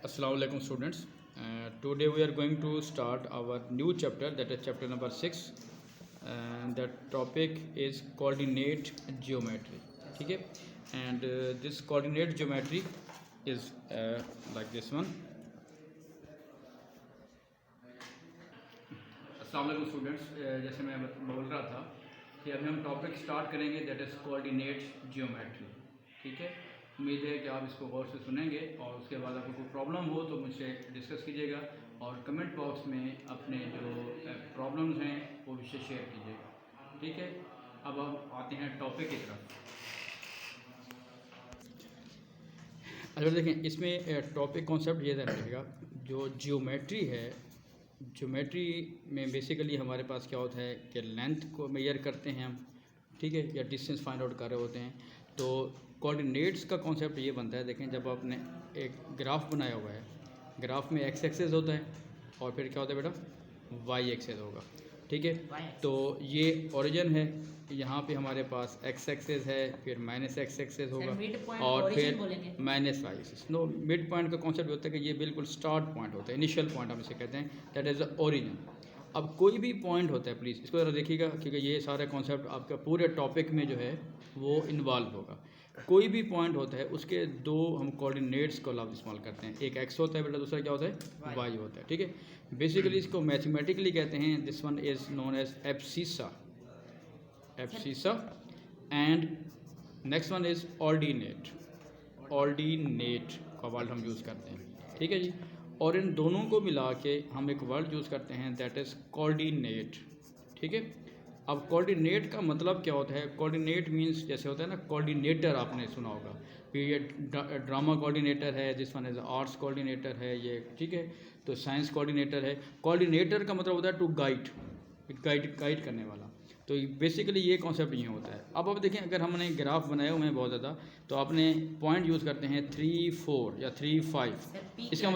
Assalamu alaikum students. Today we are going to start our new chapter, that is chapter number 6, and the topic is coordinate geometry. Okay, and this coordinate geometry is like this one. अस्सलाम वालेकुम students, जैसे मैं बोल रहा था कि अभी हम टॉपिक स्टार्ट करेंगे, दैट इज़ कोऑर्डिनेट जियोमेट्री. ठीक है, उम्मीद है कि आप इसको गौर से सुनेंगे और उसके बाद आपको कोई प्रॉब्लम हो तो मुझसे डिस्कस कीजिएगा और कमेंट बॉक्स में अपने जो प्रॉब्लम्स हैं वो मुझसे शेयर कीजिएगा. ठीक है, अब हम आते हैं टॉपिक की तरफ. अच्छा देखें, इसमें टॉपिक कॉन्सेप्ट ये रहेगा, जो जियोमेट्री है, ज्योमेट्री में बेसिकली हमारे पास क्या होता है कि लेंथ को मेजर करते हैं हम, ठीक है, या डिस्टेंस फाइंड आउट कर रहे होते हैं. तो कोऑर्डिनेट्स का कॉन्सेप्ट ये बनता है. देखें, जब आपने एक ग्राफ बनाया हुआ है, ग्राफ में एक्स एक्सेस होता है और फिर क्या होता है बेटा, वाई एक्सेस होगा. ठीक है, तो ये ओरिजिन है, यहाँ पे हमारे पास एक्स एक्सेस है, फिर माइनस एक्स एक्सेस होगा और फिर minus Y axis. No, mid point का कॉन्सेप्ट होता है कि ये बिल्कुल स्टार्ट पॉइंट होता है, इनिशियल पॉइंट हम इसे कहते हैं, दैट इज़ द ओरिजिन. अब कोई भी पॉइंट होता है, प्लीज़ इसको ज़रा देखिएगा क्योंकि ये सारा कॉन्सेप्ट आपका पूरे टॉपिक में जो है वो इन्वॉल्व होगा. कोई भी पॉइंट होता है उसके दो हम कोऑर्डिनेट्स को लफ्ज़ इस्तेमाल करते हैं. एक एक्स होता है बेटा, दूसरा क्या होता है, वाई होता है. ठीक है, बेसिकली इसको मैथमेटिकली कहते हैं, this one is known as abscissa and next one is ordinate का वर्ड हम यूज़ करते हैं. ठीक है जी, और इन दोनों को मिला के हम एक वर्ड यूज़ करते हैं, दैट इज़ कोऑर्डिनेट. ठीक है, अब कोऑर्डिनेट का मतलब क्या होता है. कोऑर्डिनेट मींस जैसे होता है ना, कोऑर्डिनेटर आपने सुना होगा, ये ड्रामा कोऑर्डिनेटर है, जिस वन इज आर्ट्स कोऑर्डिनेटर है ये. ठीक है, तो साइंस कोऑर्डिनेटर है. कोऑर्डिनेटर का मतलब होता है टू गाइड करने वाला. तो बेसिकली ये कॉन्सेप्ट ये होता है. अब देखें, अगर हमने ग्राफ बनाए हुए हैं बहुत ज़्यादा, तो आपने पॉइंट यूज़ करते हैं 3, 4 या 3, 5. इसका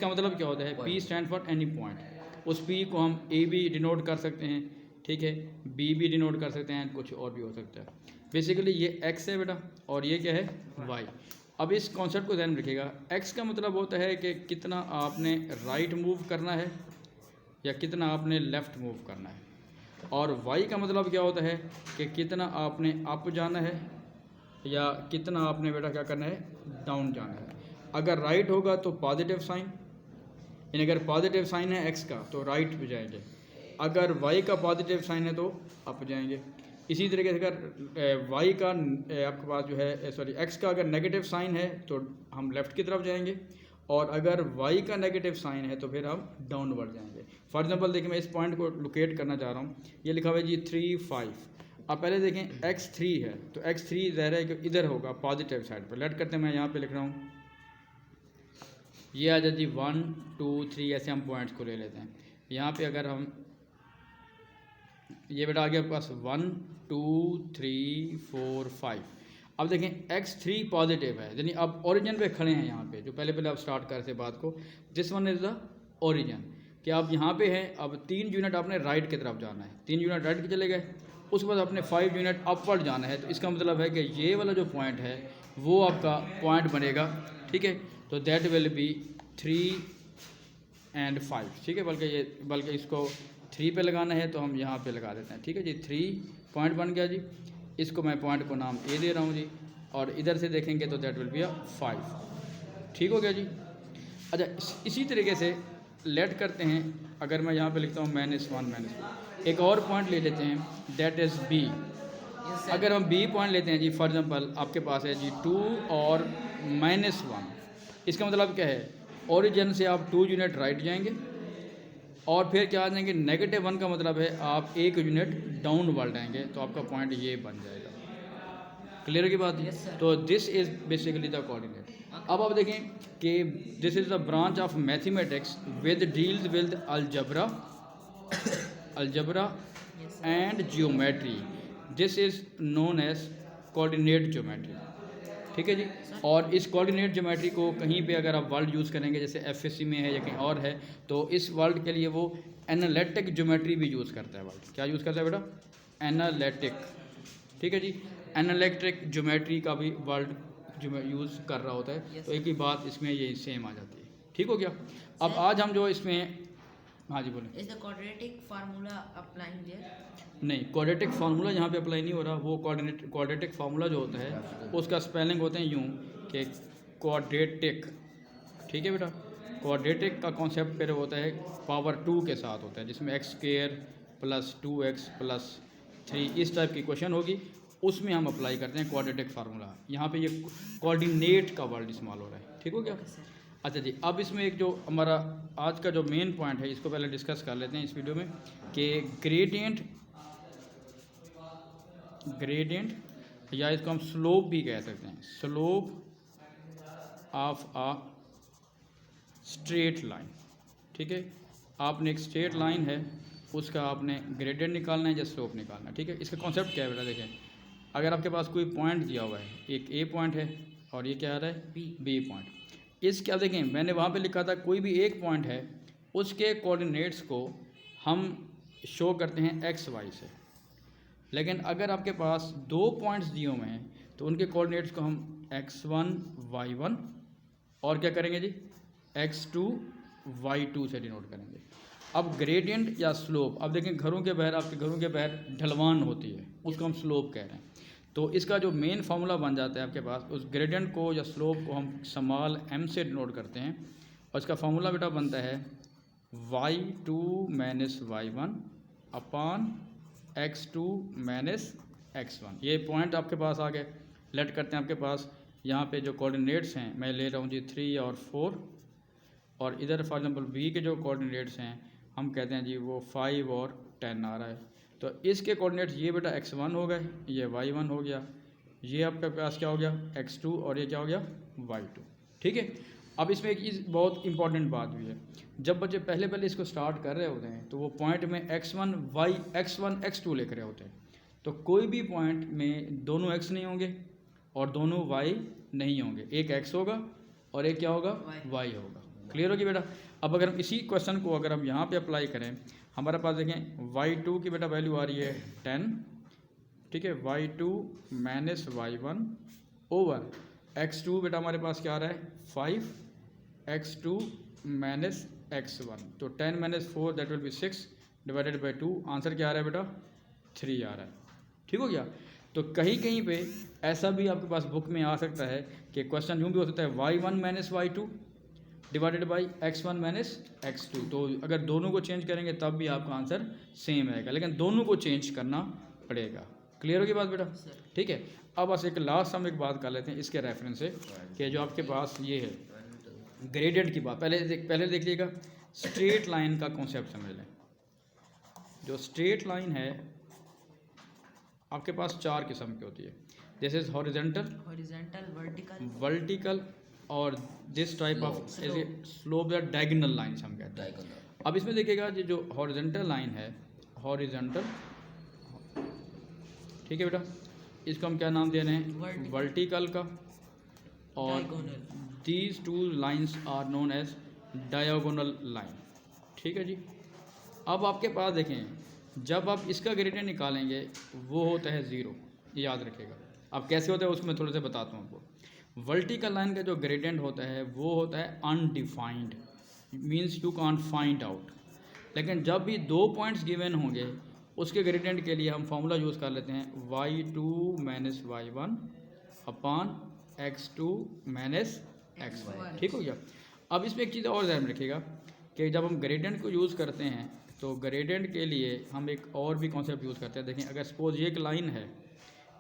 मतलब क्या होता है, P stand for any point. उस पी को हम ए भी डिनोट कर सकते हैं, ठीक है, बी भी डिनोट कर सकते हैं, कुछ और भी हो सकता है. बेसिकली ये एक्स है बेटा और ये क्या है, वाई. अब इस कॉन्सेप्ट को ध्यान में रखिएगा. एक्स का मतलब होता है कि कितना आपने राइट मूव करना है या कितना आपने लेफ़्ट मूव करना है, और वाई का मतलब क्या होता है कि कितना आपने अप जाना है या कितना आपने बेटा क्या करना है, डाउन जाना है. अगर राइट होगा तो पॉजिटिव साइन, यानी अगर पॉजिटिव साइन है एक्स का तो राइट पे जाएंगे, अगर वाई का पॉजिटिव साइन है तो अप जाएंगे. इसी तरीके से अगर वाई का आपके पास जो है सॉरी एक्स का अगर नेगेटिव साइन है तो हम लेफ़्ट की तरफ जाएंगे, और अगर वाई का नेगेटिव साइन है तो फिर हम डाउनवर्ड जाएंगे. फॉर एग्जांपल देखिए, मैं इस पॉइंट को लोकेट करना चाह रहा हूँ. ये लिखा हुआ है जी 3, 5. अब पहले देखें, x3 है तो x3 ज़ाहिर है कि इधर होगा पॉजिटिव साइड पर. लेट करते हैं, मैं यहाँ पे लिख रहा हूँ, ये आ जाए जी 1, 2, 3, ऐसे हम पॉइंट्स को ले लेते हैं. यहाँ पे अगर हम ये बेटा आ गया पास 1, 2, 3, 4, 5. अब देखें x3 पॉजिटिव है, यानी अब ओरिजिन पे खड़े हैं यहाँ पे, जो पहले आप स्टार्ट कर थे बात को. This one is the origin, कि आप यहाँ पे हैं. अब 3 यूनिट आपने राइट की तरफ जाना है, 3 यूनिट राइट के चले गए, उसके बाद आपने 5 यूनिट अपवर्ड जाना है. तो इसका मतलब है कि ये वाला जो पॉइंट है वो आपका पॉइंट बनेगा. ठीक है, तो दैट विल बी 3 and 5. ठीक है, बल्कि इसको 3 पे लगाना है तो हम यहाँ पे लगा देते हैं. ठीक है जी, 3 पॉइंट बन गया जी. इसको मैं पॉइंट को नाम ए दे रहा हूँ जी, और इधर से देखेंगे तो दैट विल बी 5. ठीक हो गया जी. अच्छा, इसी तरीके से लेट करते हैं. अगर मैं यहाँ पे लिखता हूँ -1, एक और पॉइंट ले लेते हैं, दैट इज़ बी. अगर हम बी पॉइंट लेते हैं जी, फॉर एग्जांपल आपके पास है जी 2 और -1. इसका मतलब क्या है, ओरिजिन से आप 2 यूनिट राइट जाएंगे और फिर क्या आ जाएंगे, -1 का मतलब है आप 1 यूनिट डाउनवर्ड आएंगे, तो आपका पॉइंट ये बन जाएगा. क्लियर की बात है. तो this is basically the coordinate. अब आप देखें कि this is the branch of mathematics with deals with algebra and geometry. This is known as coordinate geometry. ठीक है जी, और इस कोऑर्डिनेट ज्योमेट्री को कहीं पे अगर आप वर्ड यूज़ करेंगे, जैसे एफएससी में है या कहीं और है, तो इस वर्ड के लिए वो एनालिटिक ज्योमेट्री भी यूज़ करता है. वर्ड क्या यूज़ करता है बेटा, एनालिटिक. ठीक है जी, एनालिटिक ज्योमेट्री का भी वर्ड जो यूज़ कर रहा होता है. तो एक ही बात इसमें ये सेम आ जाती है. ठीक हो गया। अब आज हम जो इसमें, हाँ जी बोलें। Is the quadratic formula applying there? नहीं, क्वाड्रेटिक फार्मूला यहाँ पे अप्लाई नहीं हो रहा। वो क्वाड्रेटिक फार्मूला जो होता है उसका स्पेलिंग होते हैं यूँ कि क्वाड्रेटिक, ठीक है बेटा। क्वाड्रेटिक का कॉन्सेप्ट फिर होता है पावर 2 के साथ होता है, जिसमें x square plus 2x plus 3 इस टाइप की क्वेश्चन होगी, उसमें हम अप्लाई करते हैं क्वाड्रेटिक फार्मूला। यहाँ पे ये कोऑर्डिनेट का वर्ड इस्तेमाल हो रहा है, ठीक हो गया। अच्छा जी, अब इसमें एक जो हमारा आज का जो मेन पॉइंट है, इसको पहले डिस्कस कर लेते हैं इस वीडियो में कि ग्रेडियंट या इसको हम स्लोप भी कह सकते हैं, slope of a straight line, ठीक है। आपने एक स्ट्रेट लाइन है, उसका आपने ग्रेडियंट निकालना है या स्लोप निकालना है, ठीक है। इसका कॉन्सेप्ट क्या है बेटा, देखें, अगर आपके पास कोई पॉइंट दिया हुआ है, एक ए पॉइंट है और ये क्या आ रहा है, बी पॉइंट। इस क्या देखें, मैंने वहाँ पे लिखा था कोई भी एक पॉइंट है, उसके कोऑर्डिनेट्स को हम शो करते हैं एक्स वाई से। लेकिन अगर आपके पास दो पॉइंट्स दिए हुए हैं तो उनके कोऑर्डिनेट्स को हम x1 y1 और क्या करेंगे जी, x2 y2 से डिनोट करेंगे। अब ग्रेडियंट या स्लोप, अब देखें घरों के बाहर, आपके घरों के बाहर ढलवान होती है, उसको हम स्लोप कह रहे हैं। तो इसका जो मेन फार्मूला बन जाता है आपके पास, उस ग्रेडियंट को या स्लोप को हम स्मॉल m से डिनोट करते हैं और इसका फार्मूला बेटा बनता है y2 minus y1 upon x2 minus x1। ये पॉइंट आपके पास आ गए, लेट करते हैं आपके पास यहाँ पे जो कोऑर्डिनेट्स हैं, मैं ले रहा हूँ जी 3 और 4, और इधर फॉर एग्जांपल b के जो कोऑर्डिनेट्स हैं हम कहते हैं जी वो 5 और 10 आ रहा है। तो इसके कोऑर्डिनेट्स ये बेटा x1 हो गए, ये y1 हो गया, ये आपके पास क्या हो गया x2 और ये क्या हो गया y2, ठीक है। अब इसमें एक चीज़ बहुत इंपॉर्टेंट बात भी है, जब बच्चे पहले इसको स्टार्ट कर रहे होते हैं तो वो पॉइंट में x1 x2 लिख रहे होते हैं। तो कोई भी पॉइंट में दोनों x नहीं होंगे और दोनों y नहीं होंगे, एक x होगा और एक क्या होगा y होगा। क्लियर होगी बेटा। अब अगर हम इसी क्वेश्चन को अगर हम यहाँ पे अप्लाई करें, हमारे पास देखें y2 की बेटा वैल्यू आ रही है 10, ठीक है, y2 minus y1 over x2 बेटा हमारे पास क्या आ रहा है 5, x2 माइनस x1, तो 10 minus 4 that will B 6 divided by 2, answer क्या आ रहा है बेटा 3 आ रहा है, ठीक हो गया। तो कहीं कहीं पे ऐसा भी आपके पास बुक में आ सकता है कि क्वेश्चन यूँ भी हो सकता है y1 minus y2 divided by x1 minus x2। तो अगर दोनों को चेंज करेंगे तब भी आपका आंसर सेम आएगा, लेकिन दोनों को चेंज करना पड़ेगा। क्लियर होगी बात बेटा, ठीक है। अब बस एक लास्ट हम एक बात कर लेते हैं इसके रेफरेंस से कि जो आपके पास ये है ग्रेडियंट की बात, पहले देख लीजिएगा, स्ट्रेट लाइन का कॉन्सेप्ट समझ लें। जो स्ट्रेट लाइन है आपके पास 4 किस्म की होती है, दिस इज हॉरिजॉन्टल, वर्टिकल और दिस टाइप ऑफ स्लोप या डायगोनल लाइन्स हम कहते हैं। अब इसमें देखिएगा जो हॉरिजॉन्टल लाइन है, हॉरिजॉन्टल, ठीक है बेटा, इसको हम क्या नाम दे रहे हैं वर्टिकल का, और these 2 lines are known as diagonal line, ठीक है जी। अब आपके पास देखें जब आप इसका ग्रेडियंट निकालेंगे वो होता है 0, याद रखिएगा। अब कैसे होता है उसको मैं थोड़ा सा बताता हूँ आपको। वर्टिकल लाइन का जो ग्रेडियंट होता है वो होता है undefined, means you can't find out. लेकिन जब भी 2 पॉइंट्स गिवन होंगे उसके ग्रेडियंट के लिए हम फार्मूला यूज़ कर लेते हैं y2 minus y1 upon x2 minus x1, ठीक हो गया। अब इसमें एक चीज़ और ध्यान रखिएगा कि जब हम ग्रेडियंट को यूज़ करते हैं तो ग्रेडियंट के लिए हम एक और भी कॉन्सेप्ट यूज़ करते हैं। देखें अगर सपोज ये एक लाइन है,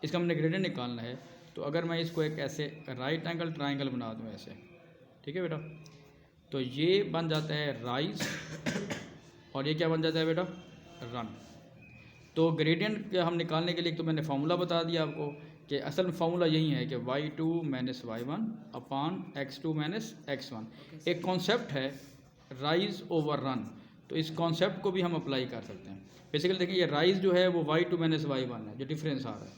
इसका हमने ग्रेडियंट निकालना है, तो अगर मैं इसको एक ऐसे राइट एंगल ट्राइंगल बना दूँ ऐसे, ठीक है बेटा, तो ये बन जाता है राइज और ये क्या बन जाता है बेटा रन। तो ग्रेडियंट हम निकालने के लिए तो मैंने फार्मूला बता दिया आपको कि असल में फार्मूला यही है कि y2 minus y1 upon x2 minus x1। एक कॉन्सेप्ट है राइज ओवर रन, तो इस कॉन्सेप्ट को भी हम अप्लाई कर सकते हैं। बेसिकली देखिए ये राइज जो है वो y2 माइनस y1 है, जो डिफरेंस आ रहा है,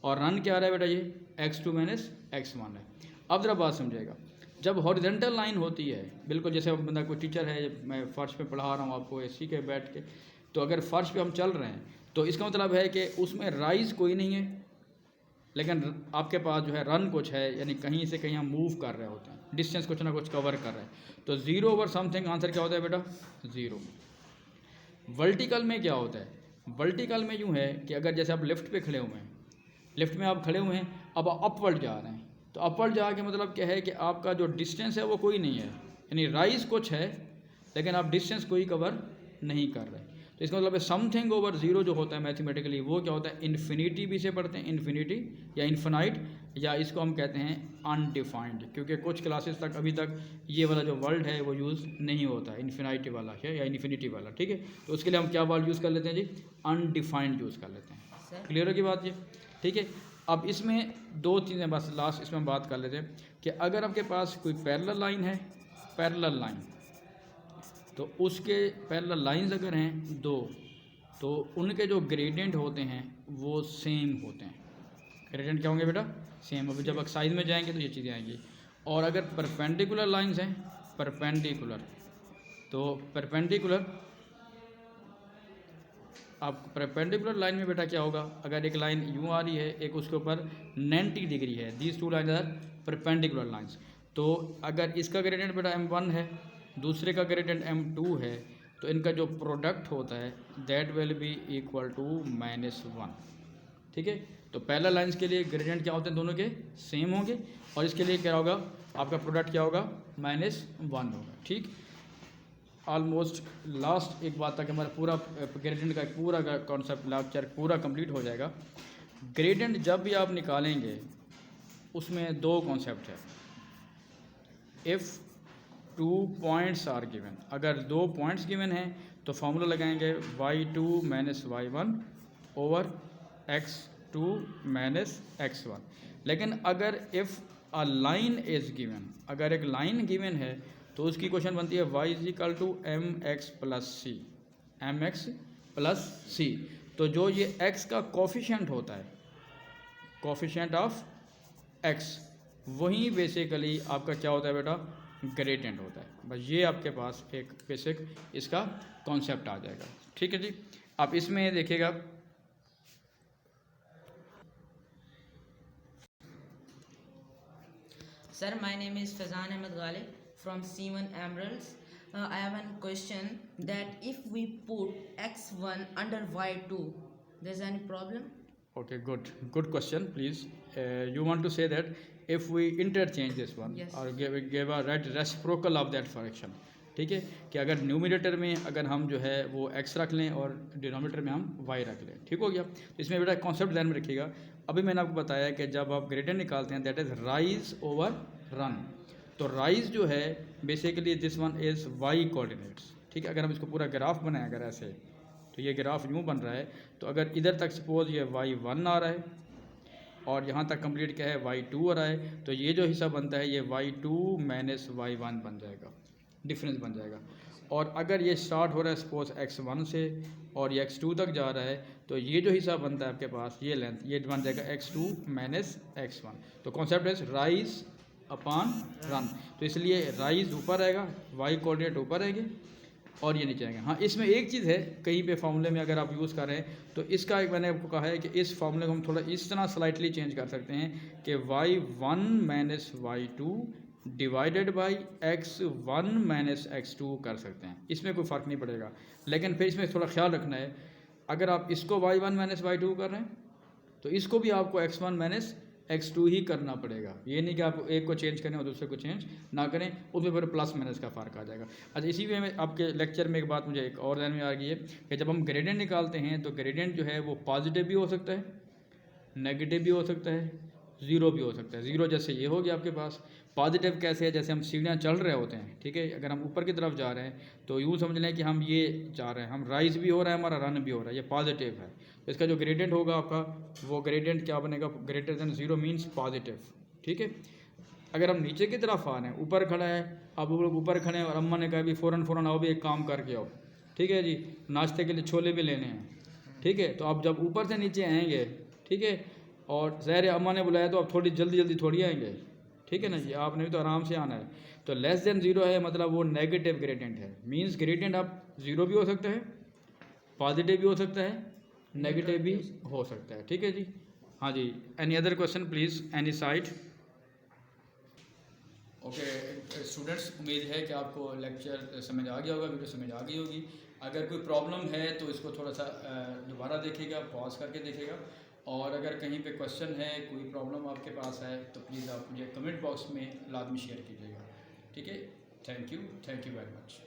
और रन क्या आ रहा है बेटा ये x2 माइनस x1 है। अब ज़रा बात समझिएगा, जब हॉरिजॉन्टल लाइन होती है, बिल्कुल जैसे बंदा कोई टीचर है, मैं फ़र्श पे पढ़ा रहा हूँ आपको एसी के बैठ के, तो अगर फ़र्श पे हम चल रहे हैं तो इसका मतलब है कि उसमें राइज कोई नहीं है, लेकिन आपके पास जो है रन कुछ है, यानी कहीं से कहीं हम मूव कर रहे होते हैं, डिस्टेंस कुछ ना कुछ कवर कर रहे हैं, तो 0 ओवर समथिंग आंसर क्या होता है बेटा? 0। वर्टिकल में क्या होता है? वर्टिकल में यूँ है कि अगर जैसे आप लिफ्ट पे खड़े हुए हैं, लिफ्ट में आप खड़े हुए हैं, अब आप अपवर्ड जा रहे हैं, तो अपवर्ड जा के मतलब क्या है कि आपका जो डिस्टेंस है वो कोई नहीं है, यानी राइज कुछ है लेकिन आप डिस्टेंस कोई कवर नहीं कर रहे। तो इसका मतलब है समथिंग ओवर 0 जो होता है मैथमेटिकली वो क्या होता है? इन्फिनिटी भी से पढ़ते हैं, इन्फिनिटी या इन्फिनाइट, या इसको हम कहते हैं अनडिफाइंड, क्योंकि कुछ क्लासेस तक अभी तक ये वाला जो वर्ड है वो यूज़ नहीं होता है, इन्फिनाइटी वाला है या इन्फिनिटी वाला, ठीक है। तो उसके लिए हम क्या वर्ड यूज़ कर लेते हैं जी? अनडिफाइंड यूज़ कर लेते हैं। क्लियर होगी बात ये? ठीक है। अब इसमें दो चीज़ें बस लास्ट इसमें हम बात कर लेते हैं कि अगर आपके पास कोई पैरेलल लाइन है, पैरेलल लाइन, तो उसके पैरेलल लाइंस अगर हैं दो, तो उनके जो ग्रेडियंट होते हैं वो सेम होते हैं। ग्रेडियंट क्या होंगे बेटा? सेम। अभी जब एक्सरसाइज में जाएंगे तो ये चीज़ें आएंगी। और अगर परपेंडिकुलर लाइंस हैं, परपेंडिकुलर, तो परपेंडिकुलर, आप परपेंडिकुलर लाइन में बेटा क्या होगा? अगर एक लाइन यूँ आ रही है, एक उसके ऊपर 90 डिग्री है, these two line are perpendicular lines, तो अगर इसका ग्रेडियंट बेटा m1 है, दूसरे का ग्रेडियंट m2 है, तो इनका जो प्रोडक्ट होता है that will be equal to -1। ठीक है। तो पैरेलल लाइंस के लिए ग्रेडियंट क्या होते हैं? दोनों के सेम होंगे, और इसके लिए क्या होगा? आपका प्रोडक्ट क्या होगा? -1 होगा। ठीक। ऑलमोस्ट लास्ट एक बात तक हमारा पूरा ग्रेडियंट का पूरा का कॉन्सेप्ट लेक्चर पूरा कंप्लीट हो जाएगा। ग्रेडियंट जब भी आप निकालेंगे उसमें दो कॉन्सेप्ट है। इफ़ 2 पॉइंट्स आर गिवन, अगर 2 पॉइंट्स गिवन हैं तो फॉर्मूला लगाएंगे y2 - y1 over x2 - x1। लेकिन अगर if a line is given, अगर एक लाइन गिवन है तो उसकी क्वेश्चन बनती है y = mx + c, mx + c। तो जो ये x का कोफिशिएंट होता है, कोफिशिएंट ऑफ x, वही बेसिकली आपका क्या होता है बेटा? ग्रेडियंट होता है। बस ये आपके पास एक बेसिक इसका कॉन्सेप्ट आ जाएगा। ठीक है जी। आप इसमें देखिएगा, Sir, my name is Fazan Ahmed Ghalib from C1 Emeralds. I have one question that if we put x1 under y2, there's any problem? okay, good question. Please, you want to say that if we interchange this one, Yes. or give a reciprocal of that fraction, ठीक है, कि अगर numerator में अगर हम जो है वो x रख लें और डिनोमिनेटर में हम y रख लें, ठीक हो गया। तो इसमें बेटा कॉन्सेप्ट ध्यान में रखिएगा। अभी मैंने आपको बताया कि जब आप ग्रेडियंट निकालते हैं that is rise over run, तो राइज जो है basically this one is y coordinates. ठीक है। अगर हम इसको पूरा ग्राफ बनाएं अगर ऐसे, तो ये ग्राफ यूँ बन रहा है, तो अगर इधर तक सपोज ये y1 आ रहा है और यहाँ तक कंप्लीट क्या है y2 आ रहा है, तो ये जो हिस्सा बनता है ये y2 - y1 बन जाएगा, डिफरेंस बन जाएगा। और अगर ये स्टार्ट हो रहा है सपोज x1 से और ये x2 तक जा रहा है, तो ये जो हिस्सा बनता है आपके पास ये लेंथ, ये बन जाएगा x2 - x1। तो concept is rise upon run, तो इसलिए राइज ऊपर आएगा, y कोऑर्डिनेट ऊपर आएंगे और ये नीचे आएंगे। हाँ, इसमें एक चीज़ है, कहीं पे फॉर्मूले में अगर आप यूज़ कर रहे हैं तो इसका एक मैंने आपको कहा है कि इस फॉर्मूले को हम थोड़ा इस तरह स्लाइटली चेंज कर सकते हैं कि y1 - y2 divided by x1 - x2 कर सकते हैं। इसमें कोई फ़र्क नहीं पड़ेगा, लेकिन फिर इसमें थोड़ा ख्याल रखना है, अगर आप इसको y1 - y2 कर रहे हैं तो इसको भी आपको x1 - x2 ही करना पड़ेगा। ये नहीं कि आप एक को चेंज करें और दूसरे को चेंज ना करें, उसमें फिर प्लस माइनस का फ़र्क आ जाएगा। अच्छा, इसी में आपके लेक्चर में एक बात मुझे एक और ध्यान में आ गई है कि जब हम ग्रेडियंट निकालते हैं तो ग्रेडियंट जो है वो पॉजिटिव भी हो सकता है, नेगेटिव भी हो सकता है, ज़ीरो भी हो सकता है। ज़ीरो जैसे ये हो गया आपके पास। पॉजिटिव कैसे है? जैसे हम सीढ़ियाँ चढ़ रहे होते हैं, ठीक है, अगर हम ऊपर की तरफ जा रहे हैं तो यूँ समझ लें कि हम ये जा रहे हैं, हम राइज भी हो रहा है, हमारा रन भी हो रहा है, ये पॉजिटिव है। तो इसका जो ग्रेडियंट होगा आपका, वो ग्रेडियंट क्या बनेगा? Greater than 0 means positive. ठीक है। अगर हम नीचे की तरफ आ रहे हैं, ऊपर खड़ा है, अब वो लोग ऊपर खड़े हैं और अम्मा ने कहा भी फ़ौरन आओ भी एक काम करके आओ, ठीक है जी, नाश्ते के लिए छोले भी लेने हैं, ठीक है। तो आप जब ऊपर से नीचे आएंगे, ठीक है, और ज़ाहिर है अम्मा ने बुलाया तो आप थोड़ी जल्दी थोड़ी आएंगे, ठीक है ना जी, आपने भी तो आराम से आना है। तो लेस देन 0 है, मतलब वो नेगेटिव ग्रेडियंट है, मीन्स ग्रेडियंट आप 0 भी हो सकता है, पॉजिटिव भी हो सकता है, नेगेटिव भी हो सकता है। ठीक है जी। हाँ जी, any other question please, any side? Okay students, उम्मीद है कि आपको लेक्चर समझ आ गया होगा, वीडियो समझ आ गई होगी। अगर कोई प्रॉब्लम है तो इसको थोड़ा सा दोबारा देखिएगा, पॉज करके देखिएगा, और अगर कहीं पे क्वेश्चन है, कोई प्रॉब्लम आपके पास है तो प्लीज़ आप मुझे कमेंट बॉक्स में लाजमी शेयर कीजिएगा। ठीक है, थैंक यू वेरी मच।